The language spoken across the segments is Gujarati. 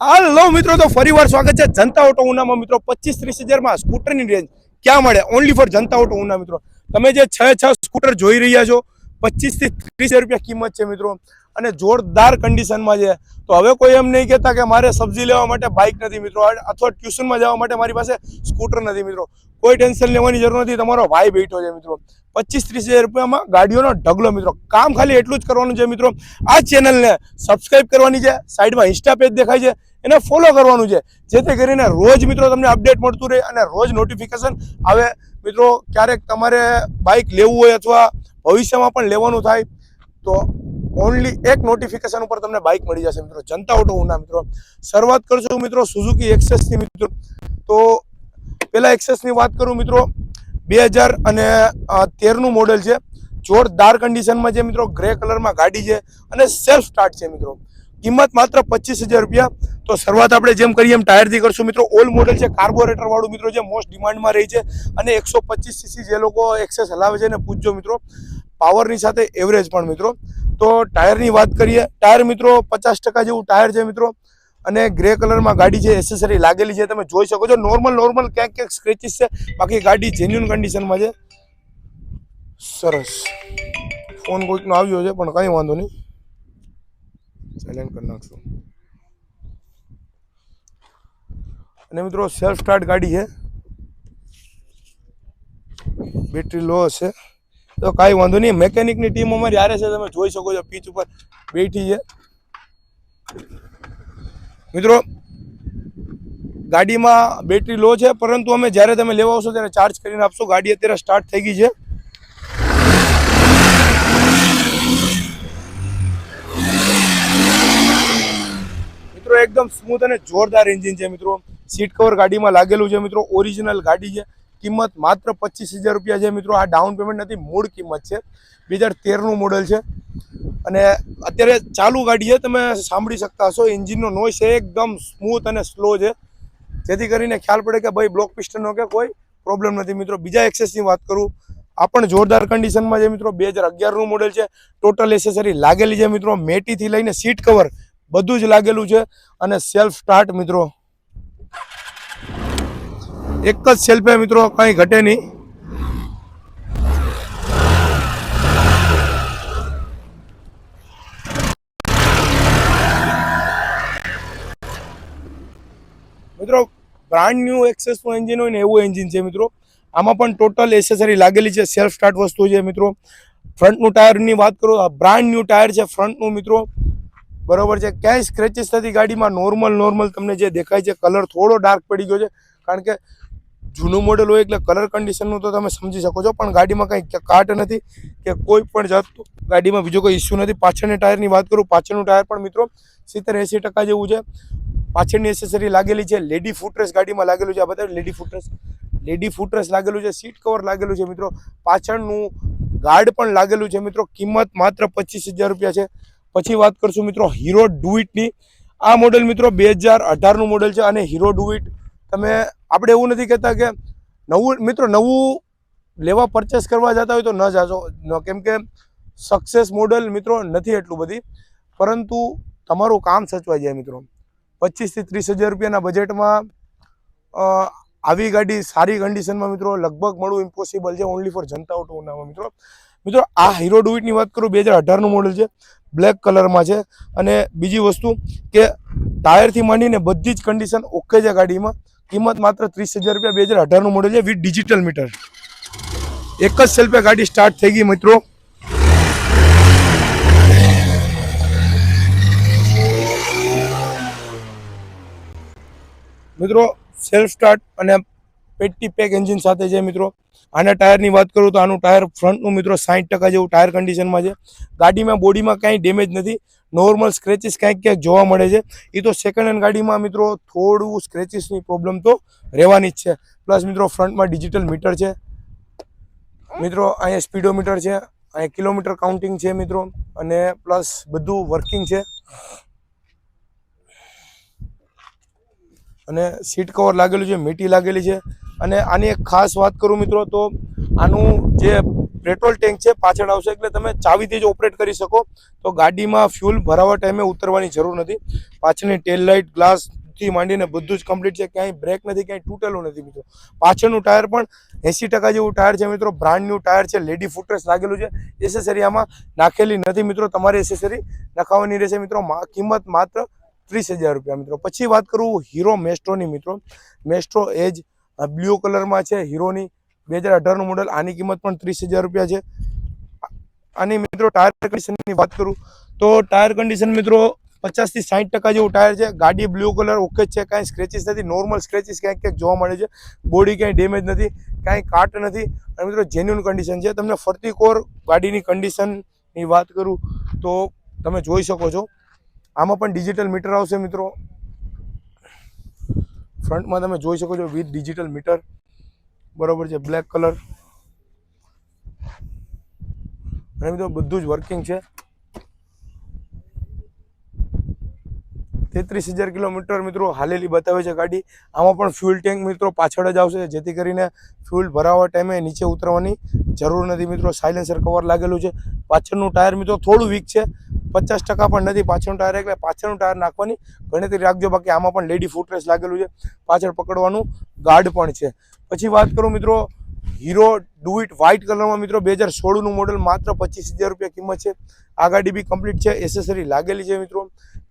હાલો મિત્રો, તો ફરીવાર સ્વાગત છે જનતા ઓટો ઉનામાં મિત્રો. 25-30 હજારમાં સ્કૂટરની રેન્જ ક્યાં મળે? Only for Janata auto Una મિત્રો. તમે જે 6 સ્કૂટર જોઈ રહ્યા છો, 25 થી 30 હજાર રૂપિયા કિંમત છે મિત્રો, અને જોરદાર કન્ડિશનમાં છે. તો હવે કોઈ એમ નહીં કહેતા કે મારે સબ્જી લેવા માટે બાઇક નથી મિત્રો, અથવા ટ્યુશનમાં જવા માટે મારી પાસે સ્કૂટર નથી મિત્રો. કોઈ ટેન્શન લેવાની જરૂર નથી, તમારો ભાઈ બેઠો છે મિત્રો. 25-30 હજાર રૂપિયામાં ગાડીઓનો ઢગલો મિત્રો. કામ ખાલી એટલું જ કરવાનું છે મિત્રો, આ ચેનલને સબસ્ક્રાઇબ કરવાની છે, સાઈડમાં ઇન્સ્ટા પેજ દેખાય છે એને ફોલો કરવાનું છે, જેથી કરીને રોજ મિત્રો તમને અપડેટ મળતું રહે અને રોજ નોટિફિકેશન આવે મિત્રો. ક્યારેક તમારે બાઇક લેવું હોય અથવા ભવિષ્યમાં પણ લેવાનું થાય તો ઓનલી એક નોટિફિકેશન ઉપર તમને બાઇક મળી જશે મિત્રો. જનતા ઓટો ઉના મિત્રો. શરૂઆત કરશું મિત્રો સુઝુકી એક્સેસની મિત્રો. તો પહેલા એક્સેસની વાત કરું મિત્રો, 2013નું મોડેલ છે, જોરદાર કન્ડિશનમાં છે મિત્રો. ગ્રે કલરમાં ગાડી છે અને સેલ્ફ સ્ટાર્ટ છે મિત્રો. કિંમત માત્ર 25,000 રૂપિયા. તો શરૂઆત આપણે જેમ કરીએ એમ ટાયરથી કરશું મિત્રો. ઓલ મોડેલ છે, કાર્બોરેટર વાળું મિત્રો, જે મોસ્ટ ડિમાન્ડમાં રહી છે. અને 125 સીસી જે લોકો એક્સેસ હલાવે છે એને પૂછજો મિત્રો. પાવરની સાથે એવરેજ પણ મિત્રો. તો ટાયરની વાત કરીએ, ટાયર મિત્રો 50% જેવું ટાયર છે મિત્રો. અને ગ્રે કલરમાં ગાડી છે, એસેસરી લાગેલી છે, તમે જોઈ શકો છો. નોર્મલ ક્યાંક સ્ક્રેચીસ છે, બાકી ગાડી જેન્યુન કન્ડિશનમાં છે. સરસ. ફોન કોઈકનો આવ્યો છે પણ કંઈ વાંધો નહીં, સાયલેન્ટ કરી નાખશું. અને મિત્રો સેલ્ફ સ્ટાર્ટ ગાડી છે, બેટરી લો હશે તો કાંઈ વાંધો નહીં. મેકેનિકની ટીમ અમારી હારે છે, તમે જોઈ શકો છો, પીચ ઉપર બેઠી છે મિત્રો. ગાડીમાં બેટરી લો છે, પરંતુ અમે જ્યારે તમે લેવા આવશો ત્યારે ચાર્જ કરીને આપશો. ગાડી અત્યારે સ્ટાર્ટ થઈ ગઈ છે. મિત્રો એકદમ સ્મૂથ અને જોરદાર એન્જિન છે મિત્રો. સીટ કવર ગાડીમાં લાગેલું છે મિત્રો. ઓરિજિનલ ગાડી છે. કિંમત માત્ર 25,000 રૂપિયા છે મિત્રો. આ ડાઉન પેમેન્ટ નથી, મૂળ કિંમત છે. 2013નું મોડેલ છે અને અત્યારે ચાલુ ગાડી છે, તમે સાંભળી શકતા હશો. એન્જિનનો નોઇસ એકદમ સ્મૂથ અને સ્લો છે, જેથી કરીને ખ્યાલ પડે કે ભાઈ બ્લોક પિસ્ટનનો કે કોઈ પ્રોબ્લેમ નથી મિત્રો. બીજા એક્સેસની વાત કરું, આ પણ જોરદાર કન્ડિશનમાં છે મિત્રો. 2011નું મોડેલ છે. ટોટલ એસેસરી લાગેલી છે મિત્રો. મેટીથી લઈને સીટ કવર બધું જ લાગેલું છે. અને સેલ્ફ સ્ટાર્ટ મિત્રો, એક જ સેલ્ફે મિત્રો, કંઈ ઘટે નહીં. મિત્રો બ્રાન્ડ ન્યૂ એક્સેસનું એન્જિન હોય ને એવું એન્જિન છે મિત્રો. આમાં પણ ટોટલ એસેસરી લાગેલી છે, સેલ્ફ સ્ટાર્ટ વસ્તુ છે મિત્રો. ફ્રન્ટનું ટાયરની વાત કરું, આ બ્રાન્ડ ન્યૂ ટાયર છે ફ્રન્ટનું મિત્રો, બરોબર છે. ક્યાંય સ્ક્રેચીસ નથી ગાડીમાં. નોર્મલ તમને જે દેખાય છે. કલર થોડો ડાર્ક પડી ગયો છે, કારણ કે જૂનું મોડેલ હોય એટલે કલર કન્ડિશનનું તો તમે સમજી શકો છો, પણ ગાડીમાં કંઈ કાટ નથી કે કોઈ પણ જાતનું ગાડીમાં બીજો કોઈ ઇસ્યુ નથી. પાછળના ટાયરની વાત કરું, પાછળનું ટાયર પણ મિત્રો 70-80% જેવું છે. પાછળની એસેસરી લાગેલી છે. લેડી ફૂટરેસ ગાડીમાં લાગેલું છે. આ બધા લેડી ફૂટરેસ લાગેલું છે. સીટ કવર લાગેલું છે મિત્રો. પાછળનું ગાર્ડ પણ લાગેલું છે મિત્રો. કિંમત માત્ર 25,000 રૂપિયા છે. પછી વાત કરશું મિત્રો હીરો ડુઇટની. આ મોડેલ મિત્રો 2018નું મોડેલ છે. અને હીરો ડુઇટ તમે, આપણે એવું નથી કહેતા કે નવું લેવા પરચેસ કરવા જતા હોય તો ન જાશો, કેમ કે સક્સેસ મોડેલ મિત્રો નથી એટલું બધી, પરંતુ તમારું કામ સચવાઈ જાય મિત્રો. 25 થી 30 હજાર રૂપિયાના બજેટમાં આવી ગાડી સારી કન્ડિશનમાં મિત્રો લગભગ મળવું ઇમ્પોસિબલ છે. ઓનલી ફોર જનતા ઓટો ઉનામાં મિત્રો. આ હીરો ડુઇટની વાત કરું, 2018નું મોડેલ છે, બ્લેક કલરમાં છે. અને બીજી વસ્તુ કે ટાયરથી માંડીને બધી જ કન્ડિશન ઓકે છે ગાડીમાં. કિંમત માત્ર 30,000 રૂપિયા. 2018નું મોડેલ છે, વિથ ડિજિટલ મીટર. એક જ સેલ્ફે ગાડી સ્ટાર્ટ થઈ ગઈ મિત્રો. મિત્રો સેલ્ફ સ્ટાર્ટ અને પેટી પેક એન્જિન સાથે છે મિત્રો. આના ટાયરની વાત કરું તો આનું ટાયર ફ્રન્ટનું મિત્રો 60% જેવું ટાયર કન્ડિશનમાં છે. ગાડીમાં બોડીમાં કાંઈ ડેમેજ નથી. નોર્મલ સ્ક્રેચીસ ક્યાંક જોવા મળે છે. એ તો સેકન્ડ હેન્ડ ગાડીમાં મિત્રો થોડું સ્ક્રેચીસની પ્રોબ્લેમ તો રહેવાની જ છે. પ્લસ મિત્રો ફ્રન્ટમાં ડિજિટલ મીટર છે મિત્રો. અહીંયા સ્પીડોમીટર છે, અહીંયા કિલોમીટર કાઉન્ટિંગ છે મિત્રો, અને પ્લસ બધું વર્કિંગ છે. અને સીટ કવર લાગેલું છે, મેટી લાગેલી છે. અને આની એક ખાસ વાત કરું મિત્રો, તો આનું જે પેટ્રોલ ટેન્ક છે પાછળ આવશે, એટલે તમે ચાવીથી જ ઓપરેટ કરી શકો. તો ગાડીમાં ફ્યુલ ભરાવા ટાઈમે ઉતરવાની જરૂર નથી. પાછળની ટેલ લાઇટ ગ્લાસ થી માંડીને બધું જ કમ્પ્લીટ છે, ક્યાંય બ્રેક નથી, ક્યાંય તૂટેલું નથી મિત્રો. પાછળનું ટાયર પણ 80% જેવું ટાયર છે મિત્રો. બ્રાન્ડ ન્યૂ ટાયર છે, લેડી ફૂટરેસ્ટ લાગેલું છે. એસેસરી આમાં નાખેલી નથી મિત્રો, તમારે એસેસરી નખાવાની રહેશે મિત્રો. કિંમત માત્ર 30,000 રૂપિયા મિત્રો. પછી વાત કરું હીરો મેસ્ટ્રોની મિત્રો. મેસ્ટ્રો એજ બ્લુ કલરમાં છે, હીરોની 2018નું મોડલ. આની કિંમત પણ 30,000 રૂપિયા છે. આની મિત્રો ટાયર કન્ડિશનની વાત કરું તો ટાયર કન્ડિશન મિત્રો 50 થી 60% જેવું ટાયર છે. ગાડી બ્લુ કલર ઓકે છે, કાંઈ સ્ક્રેચીસ નથી. નોર્મલ સ્ક્રેચીસ ક્યાંક ક્યાંક જોવા મળે છે. બોડી ક્યાંય ડેમેજ નથી, કાંઈ કાટ નથી. અને મિત્રો જેન્યુન કન્ડિશન છે. તમને ફરતી કોર ગાડીની કન્ડિશનની વાત કરું તો તમે જોઈ શકો છો. આમાં પણ ડિજિટલ મીટર આવશે મિત્રો. ફ્રન્ટમાં તમે જોઈ શકો છો વિથ ડિજિટલ મીટર, બરોબર છે, બ્લેક કલર. અને મિત્રો બધું જ વર્કિંગ છે. 33,000 કિલોમીટર મિત્રો હાલેલી બતાવે છે ગાડી. આમાં પણ ફ્યુલ ટેન્ક મિત્રો પાછળ જ આવશે, જેથી કરીને ફ્યુલ ભરાવા ટાઈમે નીચે ઉતરવાની જરૂર નથી મિત્રો. સાયલેન્સર કવર લાગેલું છે. પાછળનું ટાયર મિત્રો થોડું વીક છે, 50% પણ નથી પાછળનું ટાયર, એટલે પાછળનું ટાયર નાખવાની ગણતરી રાખજો. બાકી આમાં પણ લેડી ફૂટરેસ્ટ લાગેલું છે, પાછળ પકડવાનું ગાર્ડ પણ છે. પછી વાત કરું મિત્રો હીરો ડુઇટ વ્હાઇટ કલરમાં મિત્રો 2016નું મોડલ, માત્ર 25,000 રૂપિયા કિંમત છે. આ ગાડી બી કમ્પ્લીટ છે, એસેસરી લાગેલી છે મિત્રો.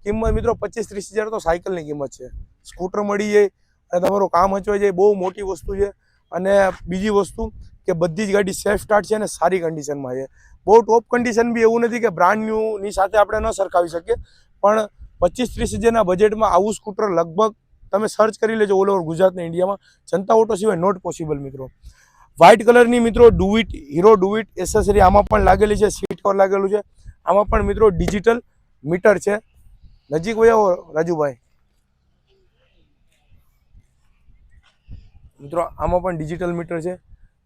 કિંમત મિત્રો 25-30,000 તો સાયકલની કિંમત છે. સ્કૂટર મળી જાય અને તમારું કામ હચવાઈ જાય, બહુ મોટી વસ્તુ છે. અને બીજી વસ્તુ કે બધી જ ગાડી સેલ્ફ સ્ટાર્ટ છે અને સારી કન્ડિશનમાં છે. બહુ ટોપ કન્ડિશન બી એવું નથી કે બ્રાન્ડ ન્યૂની સાથે આપણે ન સરખાવી શકીએ, પણ 25-30,000ના બજેટમાં આવું સ્કૂટર લગભગ તમે સર્ચ કરી લેજો ઓલ ઓવર ગુજરાતના ઇન્ડિયામાં, જનતા ઓટો સિવાય નોટ પોસિબલ મિત્રો. વ્હાઇટ કલરની મિત્રો ડુઇટ, હીરો ડુઇટ એસેસરી આમાં પણ લાગેલી છે. સીટ કવર લાગેલું છે. આમાં પણ મિત્રો ડિજિટલ મીટર છે. નજીક વયો રાજુભાઈ મિત્રો, આમાં પણ ડિજિટલ મીટર છે,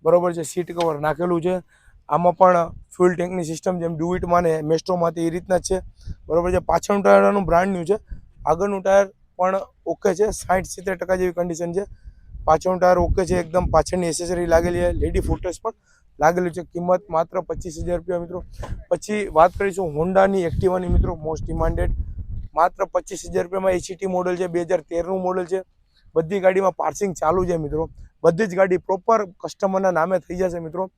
બરોબર છે. સીટ કવર નાખેલું છે. આમાં પણ ફ્યુલ ટેન્કની સિસ્ટમ જેમ ડુઇટમાં ને મેસ્ટ્રોમાંથી એ રીતના જ છે, બરોબર છે. પાછળનું ટાયરનું બ્રાન્ડ ન્યૂ છે. આગળનું ટાયર પણ ઓકે છે, 60-70% જેવી કન્ડિશન છે. પાછળનું ટાયર ઓકે છે એકદમ. પાછળની એસેસરી લાગેલી છે, લેડી ફૂટરેસ્ટ પણ લાગેલું છે. કિંમત માત્ર 25,000 રૂપિયા મિત્રો. પછી વાત કરીશું હોન્ડાની એક્ટિવાની મિત્રો, મોસ્ટ ડિમાન્ડેડ, માત્ર 25,000 રૂપિયામાં. એસીટી મોડલ છે, 2013નું મોડલ છે. બધી ગાડીમાં પાર્સિંગ ચાલુ છે મિત્રો. બધી જ ગાડી પ્રોપર કસ્ટમરના નામે થઈ જશે મિત્રો.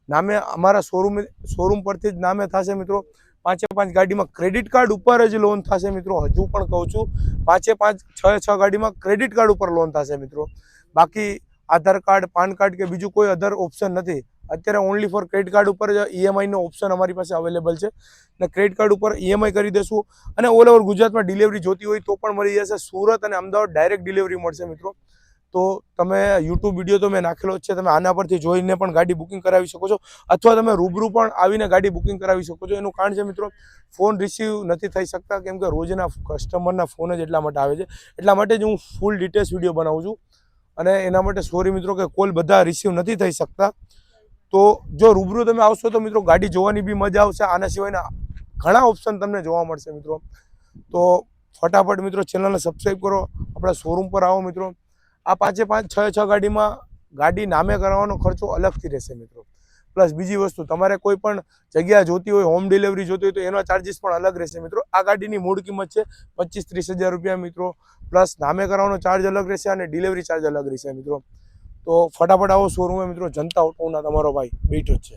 નામે અમારા શોરૂમ પરથી જ નામે થશે મિત્રો. 5 ગાડીમાં ક્રેડિટ કાર્ડ ઉપર જ લોન થશે મિત્રો. હજુ પણ કહું છું 5 6 ગાડીમાં ક્રેડિટ કાર્ડ ઉપર લોન થશે મિત્રો. બાકી આધાર કાર્ડ, પાન કાર્ડ કે બીજું કોઈ અધર ઓપ્શન નથી. અત્યારે ઓનલી ફોર ક્રેડિટ કાર્ડ ઉપર જ ઈએમઆઈનો ઓપ્શન અમારી પાસે અવેલેબલ છે. ને ક્રેડિટ કાર્ડ ઉપર ઈએમઆઈ કરી દેશું. અને ઓલ ઓવર ગુજરાતમાં ડિલિવરી જોતી હોય તો પણ મળી જશે. સુરત અને અમદાવાદ ડાયરેક્ટ ડિલિવરી મળશે મિત્રો. તો તમે યુટ્યુબ વિડીયો તો મેં નાખેલો જ છે, તમે આના પરથી જોઈને પણ ગાડી બુકિંગ કરાવી શકો છો, અથવા તમે રૂબરૂ પણ આવીને ગાડી બુકિંગ કરાવી શકો છો. એનું કારણ છે મિત્રો ફોન રિસીવ નથી થઈ શકતા, કેમ કે રોજના કસ્ટમરના ફોન જ એટલા માટે આવે છે. એટલા માટે જ હું ફૂલ ડિટેલ્સ વિડીયો બનાવું છું. અને એના માટે સોરી મિત્રો કે કોલ બધા રિસીવ નથી થઈ શકતા. તો જો રૂબરૂ તમે આવશો તો મિત્રો ગાડી જોવાની બી મજા આવશે. આના સિવાયના ઘણા ઓપ્શન તમને જોવા મળશે મિત્રો. તો ફટાફટ મિત્રો ચેનલને સબસ્ક્રાઈબ કરો, આપણા શોરૂમ પર આવો મિત્રો. આ 5 ગાડીમાં ગાડી નામે કરાવવાનો ખર્ચો અલગથી રહેશે મિત્રો. પ્લસ બીજી વસ્તુ, તમારે કોઈ પણ જગ્યા જોતી હોય, હોમ ડિલિવરી જોતી હોય તો એનો ચાર્જિસ પણ અલગ રહેશે મિત્રો. આ ગાડીની મૂળ કિંમત છે 25-30,000 રૂપિયા મિત્રો. પ્લસ નામે કરાવવાનો ચાર્જ અલગ રહેશે અને ડિલિવરી ચાર્જ અલગ રહેશે મિત્રો. તો ફટાફટ આવો શોરૂમે મિત્રો. જનતા ઓટોના તમારો ભાઈ બેઠો જ છે.